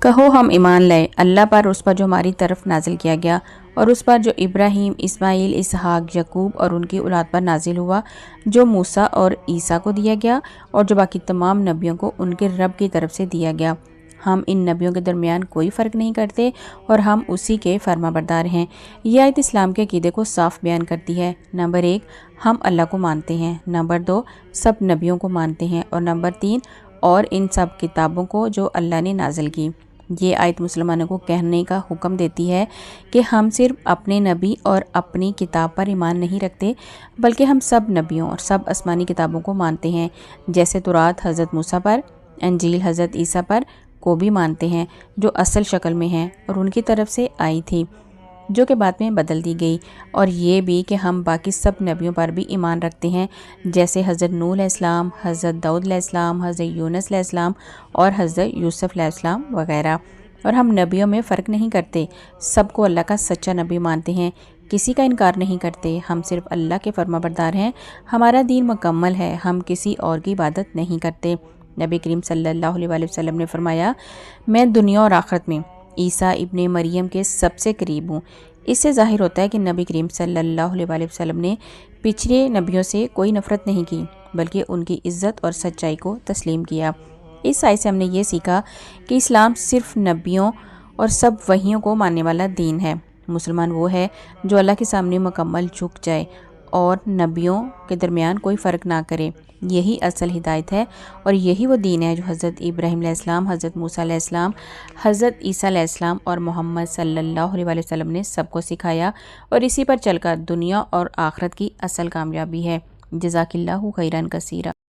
کہو ہم ایمان لائے اللہ پر، اس پر جو ہماری طرف نازل کیا گیا، اور اس پر جو ابراہیم، اسماعیل، اسحاق، یعقوب اور ان کی اولاد پر نازل ہوا، جو موسیٰ اور عیسیٰ کو دیا گیا، اور جو باقی تمام نبیوں کو ان کے رب کی طرف سے دیا گیا۔ ہم ان نبیوں کے درمیان کوئی فرق نہیں کرتے اور ہم اسی کے فرما بردار ہیں۔ یہ آیت اسلام کے عقیدے کو صاف بیان کرتی ہے۔ نمبر 1، ہم اللہ کو مانتے ہیں۔ نمبر 2، سب نبیوں کو مانتے ہیں۔ اور نمبر 3، اور ان سب کتابوں کو جو اللہ نے نازل کی۔ یہ آیت مسلمانوں کو کہنے کا حکم دیتی ہے کہ ہم صرف اپنے نبی اور اپنی کتاب پر ایمان نہیں رکھتے، بلکہ ہم سب نبیوں اور سب آسمانی کتابوں کو مانتے ہیں، جیسے تورات حضرت موسیٰ پر، انجیل حضرت عیسیٰ پر کو بھی مانتے ہیں، جو اصل شکل میں ہیں اور ان کی طرف سے آئی تھی، جو کہ بعد میں بدل دی گئی۔ اور یہ بھی کہ ہم باقی سب نبیوں پر بھی ایمان رکھتے ہیں، جیسے حضرت نوح علیہ السلام، حضرت داؤد علیہ السلام، حضرت یونس علیہ السلام اور حضرت یوسف علیہ السلام وغیرہ۔ اور ہم نبیوں میں فرق نہیں کرتے، سب کو اللہ کا سچا نبی مانتے ہیں، کسی کا انکار نہیں کرتے۔ ہم صرف اللہ کے فرما بردار ہیں، ہمارا دین مکمل ہے، ہم کسی اور کی عبادت نہیں کرتے۔ نبی کریم صلی اللہ علیہ وآلہ وسلم نے فرمایا، میں دنیا اور آخرت میں عیسیٰ ابن مریم کے سب سے قریب ہوں۔ اس سے ظاہر ہوتا ہے کہ نبی کریم صلی اللہ علیہ وآلہ وسلم نے پچھلے نبیوں سے کوئی نفرت نہیں کی، بلکہ ان کی عزت اور سچائی کو تسلیم کیا۔ اس آیت سے ہم نے یہ سیکھا کہ اسلام صرف نبیوں اور سب وحیوں کو ماننے والا دین ہے۔ مسلمان وہ ہے جو اللہ کے سامنے مکمل جھک جائے اور نبیوں کے درمیان کوئی فرق نہ کرے۔ یہی اصل ہدایت ہے اور یہی وہ دین ہے جو حضرت ابراہیم علیہ السلام، حضرت موسیٰ علیہ السلام، حضرت عیسیٰ علیہ السلام اور محمد صلی اللہ علیہ وآلہ وسلم نے سب کو سکھایا، اور اسی پر چل کر دنیا اور آخرت کی اصل کامیابی ہے۔ جزاک اللہ خیرا کثیرا۔